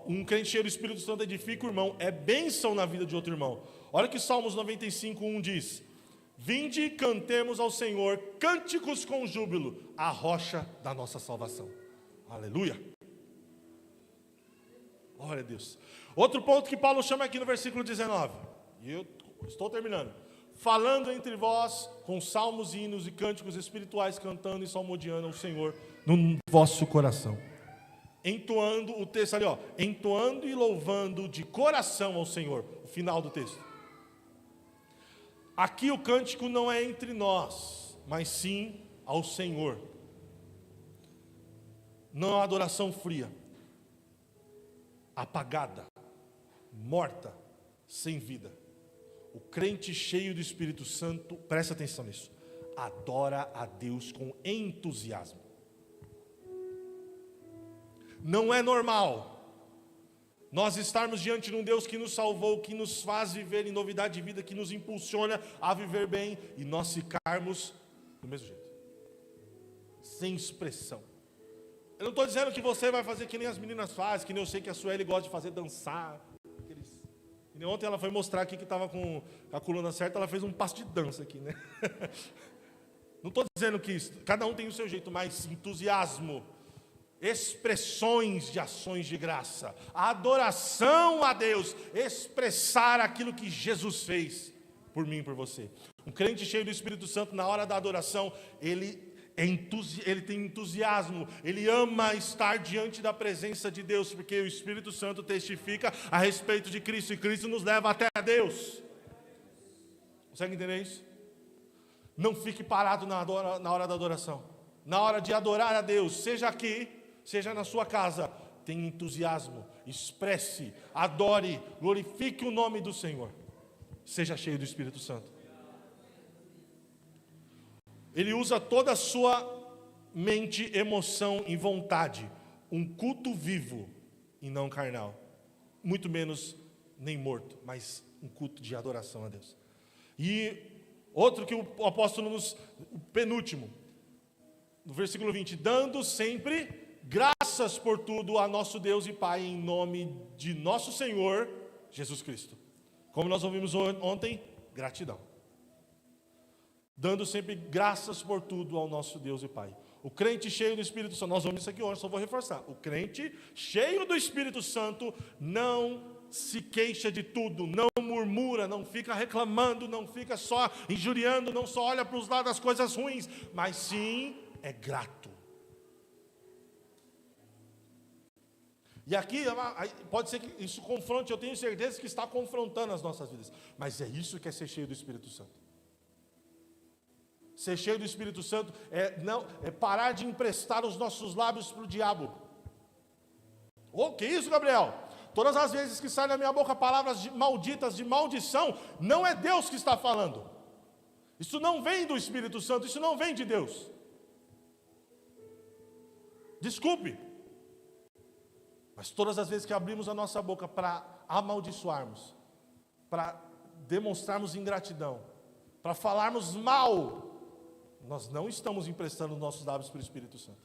Um crente cheio do Espírito Santo edifica o irmão, é bênção na vida de outro irmão. Olha que Salmos 95:1 diz: vinde e cantemos ao Senhor cânticos com júbilo, a rocha da nossa salvação. Aleluia. Glória a Deus. Outro ponto que Paulo chama aqui no versículo 19, e eu estou terminando: falando entre vós com salmos, hinos e cânticos espirituais, cantando e salmodiando ao Senhor no vosso coração. Entoando o texto ali, entoando e louvando de coração ao Senhor. O final do texto. Aqui o cântico não é entre nós, mas sim ao Senhor. Não é uma adoração fria, apagada, morta, sem vida. O crente cheio do Espírito Santo, presta atenção nisso, adora a Deus com entusiasmo. Não é normal nós estarmos diante de um Deus que nos salvou, que nos faz viver em novidade de vida, que nos impulsiona a viver bem, e nós ficarmos do mesmo jeito, sem expressão. Eu não estou dizendo que você vai fazer que nem as meninas fazem, que nem eu sei que a Sueli gosta de fazer, dançar. E ontem ela foi mostrar aqui que estava com a coluna certa, ela fez um passo de dança aqui, né? Não estou dizendo que isso, cada um tem o seu jeito, mas entusiasmo, expressões de ações de graça, adoração a Deus, expressar aquilo que Jesus fez por mim e por você. Um crente cheio do Espírito Santo, na hora da adoração, ele tem entusiasmo, ele ama estar diante da presença de Deus, porque o Espírito Santo testifica a respeito de Cristo, e Cristo nos leva até a Deus. Consegue entender isso? Não fique parado na hora da adoração. Na hora de adorar a Deus, seja aqui, seja na sua casa, tenha entusiasmo, expresse, adore, glorifique o nome do Senhor. Seja cheio do Espírito Santo. Ele usa toda a sua mente, emoção e vontade. Um culto vivo e não carnal. Muito menos nem morto, mas um culto de adoração a Deus. E outro que o apóstolo o penúltimo, no versículo 20, dando sempre graças graças por tudo a nosso Deus e Pai, em nome de nosso Senhor Jesus Cristo. Como nós ouvimos ontem, gratidão. Dando sempre graças por tudo ao nosso Deus e Pai. O crente cheio do Espírito Santo, nós vamos isso aqui hoje, só vou reforçar. O crente cheio do Espírito Santo não se queixa de tudo, não murmura, não fica reclamando, não fica só injuriando, não só olha para os lados das coisas ruins, mas sim é grato. E aqui pode ser que isso confronte, eu tenho certeza que está confrontando as nossas vidas, mas é isso que é ser cheio do Espírito Santo. Ser cheio do Espírito Santo é parar de emprestar os nossos lábios para o diabo. Que isso, Gabriel? Todas as vezes que saem da minha boca palavras malditas, de maldição, não é Deus que está falando. Isso não vem do Espírito Santo, isso não vem de Deus. Desculpe. Mas todas as vezes que abrimos a nossa boca para amaldiçoarmos, para demonstrarmos ingratidão, para falarmos mal, nós não estamos emprestando nossos lábios para o Espírito Santo.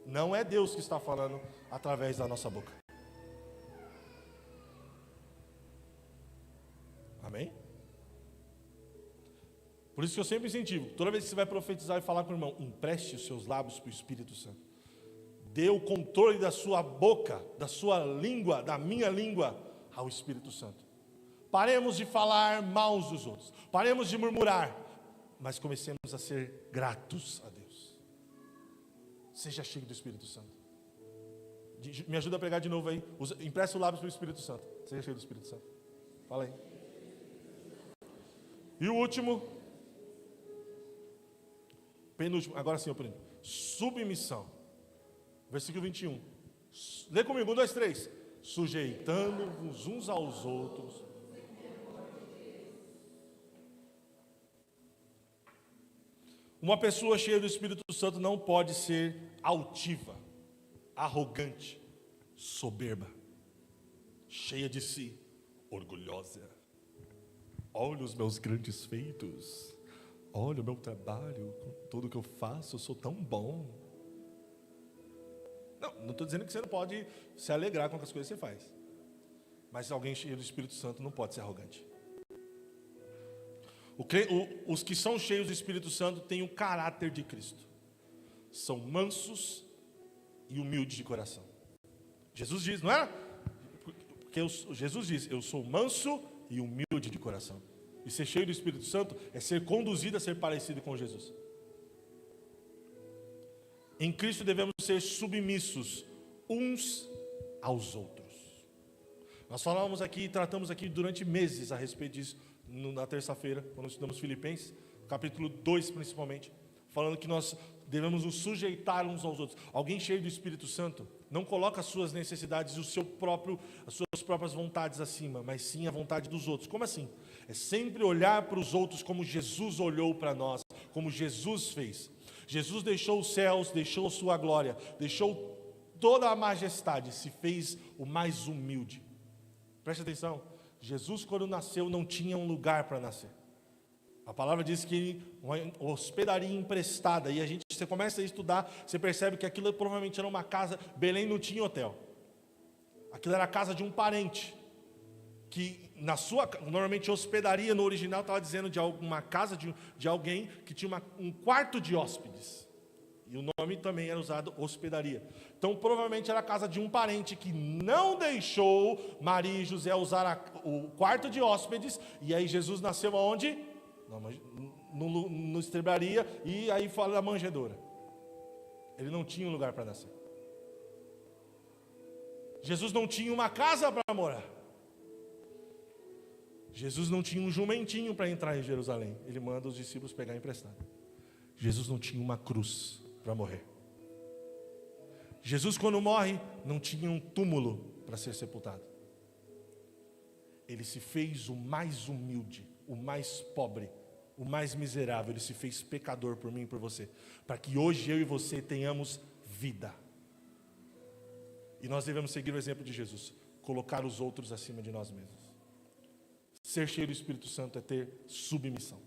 Não é Deus que está falando através da nossa boca. Amém? Por isso que eu sempre incentivo, toda vez que você vai profetizar e falar com o irmão, empreste os seus lábios para o Espírito Santo. Dê o controle da sua boca, da sua língua, da minha língua, ao Espírito Santo. Paremos de falar mal uns dos outros. Paremos de murmurar. Mas comecemos a ser gratos a Deus. Seja cheio do Espírito Santo. Me ajuda a pregar de novo aí. Empresta o lábio para o Espírito Santo. Seja cheio do Espírito Santo. Fala aí. E o último. Penúltimo. Agora sim, eu prendo. Submissão. Versículo 21. Lê comigo, 1, 2, 3. Sujeitando-vos uns aos outros. Uma pessoa cheia do Espírito Santo não pode ser altiva, arrogante, soberba, cheia de si, orgulhosa. Olha os meus grandes feitos. Olha o meu trabalho, tudo que eu faço, eu sou tão bom. Não estou dizendo que você não pode se alegrar com as coisas que você faz. Mas alguém cheio do Espírito Santo não pode ser arrogante. Os que são cheios do Espírito Santo têm o caráter de Cristo. São mansos e humildes de coração. Jesus diz, não é? Porque Jesus diz, eu sou manso e humilde de coração. E ser cheio do Espírito Santo é ser conduzido a ser parecido com Jesus. Em Cristo devemos ser submissos uns aos outros. Nós falamos aqui, tratamos aqui durante meses a respeito disso, na terça-feira, quando estudamos Filipenses, capítulo 2 principalmente, falando que nós devemos nos sujeitar uns aos outros. Alguém cheio do Espírito Santo não coloca as suas necessidades e as suas próprias vontades acima, mas sim a vontade dos outros. Como assim? É sempre olhar para os outros como Jesus olhou para nós, como Jesus fez. Jesus deixou os céus, deixou sua glória, deixou toda a majestade, se fez o mais humilde. Preste atenção, Jesus quando nasceu não tinha um lugar para nascer. A palavra diz que uma hospedaria emprestada, e você começa a estudar, você percebe que aquilo provavelmente era uma casa. Belém não tinha hotel, aquilo era a casa de um parente, que normalmente hospedaria no original estava dizendo de uma casa de alguém que tinha um quarto de hóspedes, e o nome também era usado hospedaria. Então provavelmente era a casa de um parente que não deixou Maria e José usar o quarto de hóspedes, e aí Jesus nasceu aonde? No estrebaria, e aí fala da manjedoura. Ele não tinha um lugar para nascer. Jesus não tinha uma casa para morar. Jesus não tinha um jumentinho para entrar em Jerusalém. Ele manda os discípulos pegar emprestado. Jesus não tinha uma cruz para morrer. Jesus, quando morre, não tinha um túmulo para ser sepultado. Ele se fez o mais humilde, o mais pobre, o mais miserável. Ele se fez pecador por mim e por você, para que hoje eu e você tenhamos vida. E nós devemos seguir o exemplo de Jesus, colocar os outros acima de nós mesmos. Ser cheio do Espírito Santo é ter submissão.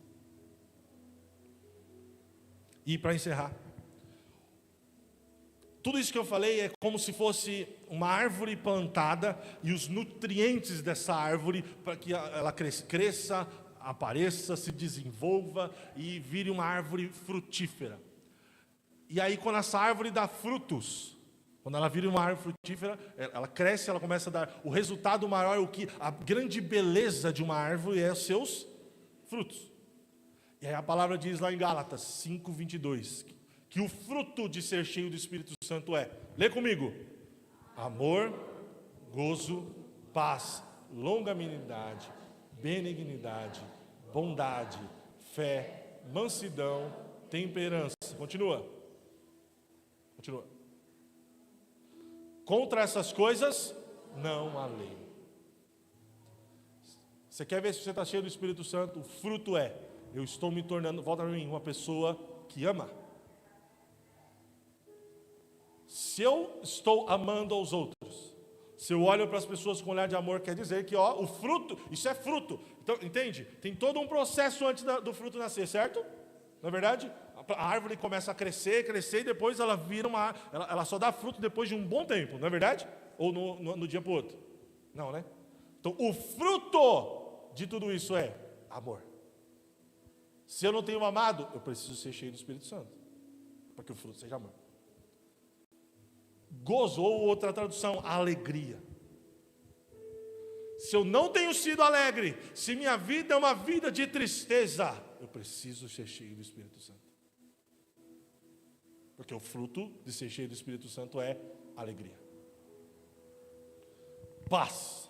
E para encerrar, Tudo isso que eu falei é como se fosse uma árvore plantada e os nutrientes dessa árvore para que ela cresça, apareça, se desenvolva e vire uma árvore frutífera. E aí quando essa árvore dá frutos, quando ela vira uma árvore frutífera, ela cresce, ela começa a dar o resultado maior, a grande beleza de uma árvore é os seus frutos. E aí a palavra diz lá em Gálatas 5:22, que o fruto de ser cheio do Espírito Santo é, lê comigo, amor, gozo, paz, longanimidade, benignidade, bondade, fé, mansidão, temperança. Continua. Contra essas coisas não há lei. Você quer ver se você está cheio do Espírito Santo? O fruto é, eu estou me tornando, volta para mim, uma pessoa que ama. Se eu estou amando aos outros, se eu olho para as pessoas com olhar de amor, quer dizer que o fruto, isso é fruto. Então, entende? Tem todo um processo antes do fruto nascer, certo? Não é verdade? A árvore começa a crescer e depois ela vira ela só dá fruto depois de um bom tempo, não é verdade? Ou no dia para o outro? Não, né? Então, o fruto de tudo isso é amor. Se eu não tenho amado, eu preciso ser cheio do Espírito Santo, para que o fruto seja amor. Gozo, ou outra tradução, alegria. Se eu não tenho sido alegre, se minha vida é uma vida de tristeza, eu preciso ser cheio do Espírito Santo. Porque o fruto de ser cheio do Espírito Santo é alegria. Paz.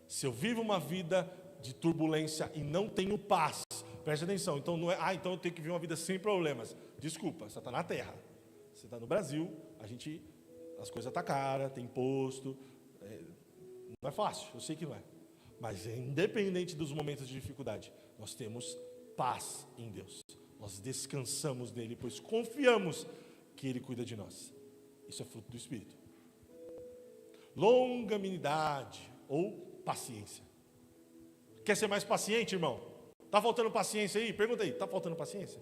Se eu vivo uma vida de turbulência e não tenho paz, preste atenção, então não é, então eu tenho que viver uma vida sem problemas. Desculpa, você está na terra. Você está no Brasil, as coisas estão caras, tem imposto, não é fácil, eu sei que não é. Mas independente dos momentos de dificuldade, nós temos paz em Deus. Nós descansamos nele, pois confiamos que Ele cuida de nós. Isso é fruto do Espírito. Longanimidade ou paciência. Quer ser mais paciente, irmão? Está faltando paciência aí? Pergunta aí, está faltando paciência?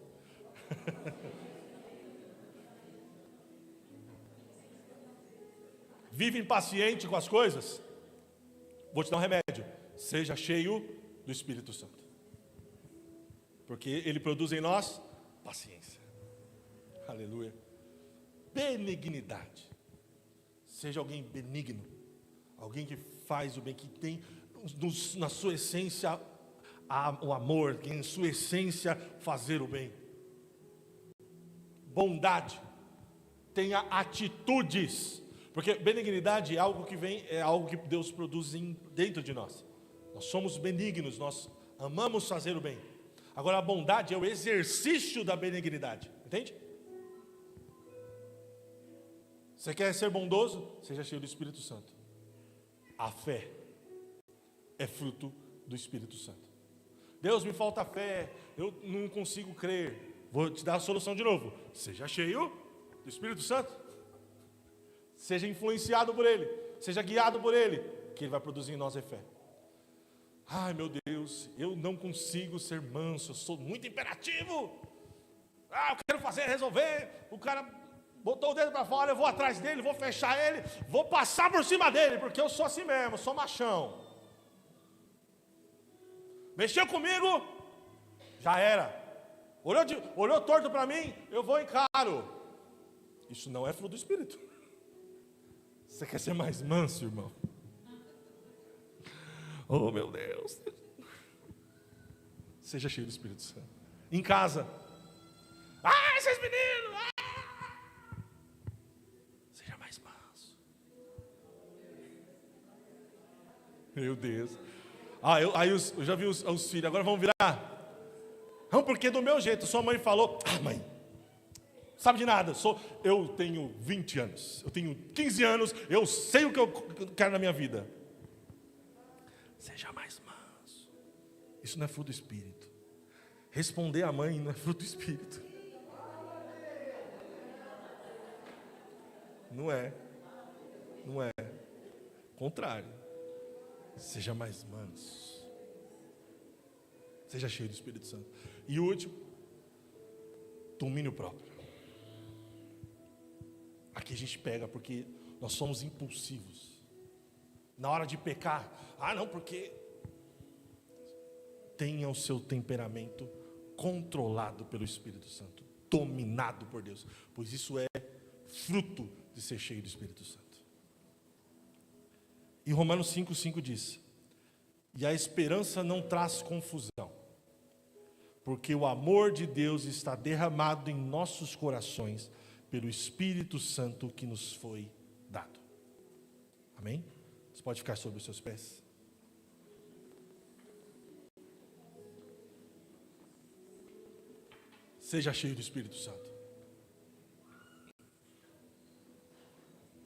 Vive impaciente com as coisas? Vou te dar um remédio. Seja cheio do Espírito Santo. Porque Ele produz em nós paciência. Aleluia. Benignidade. Seja alguém benigno. Alguém que faz o bem, que tem na sua essência o amor, que em sua essência fazer o bem. Bondade. Tenha atitudes. Porque benignidade é algo que Deus produz dentro de nós. Nós somos benignos, nós amamos fazer o bem. Agora a bondade é o exercício da benignidade, entende? Você quer ser bondoso? Seja cheio do Espírito Santo. A fé é fruto do Espírito Santo. Deus, me falta fé, eu não consigo crer. Vou te dar a solução de novo. Seja cheio do Espírito Santo. Seja influenciado por Ele, seja guiado por Ele, que Ele vai produzir em nós fé. Ai meu Deus, eu não consigo ser manso, eu sou muito imperativo. Eu quero fazer, resolver. O cara botou o dedo para fora, eu vou atrás dele, vou fechar ele, vou passar por cima dele, porque eu sou assim mesmo, sou machão. Mexeu comigo, já era. Olhou torto para mim, eu vou e encaro. Isso não é fruto do Espírito. Você quer ser mais manso, irmão? Oh, meu Deus. Seja cheio do Espírito Santo. Em casa. Esses meninos. Seja mais manso. Meu Deus. Eu já vi os filhos. Agora vamos virar. Não, porque do meu jeito. Sua mãe falou. Mãe. Sabe de nada. Eu tenho 20 anos. Eu tenho 15 anos. Eu sei o que eu quero na minha vida. Seja mais manso. Isso não é fruto do Espírito. Responder à mãe não é fruto do Espírito. Não é. Não é. Contrário. Seja mais manso. Seja cheio do Espírito Santo. E o último, domínio próprio. Aqui a gente pega porque nós somos impulsivos. Na hora de pecar, não, porque tenha o seu temperamento controlado pelo Espírito Santo, dominado por Deus, pois isso é fruto de ser cheio do Espírito Santo. E Romanos 5,5 diz: e a esperança não traz confusão, porque o amor de Deus está derramado em nossos corações pelo Espírito Santo que nos foi dado. Amém? Você pode ficar sobre os seus pés. Seja cheio do Espírito Santo.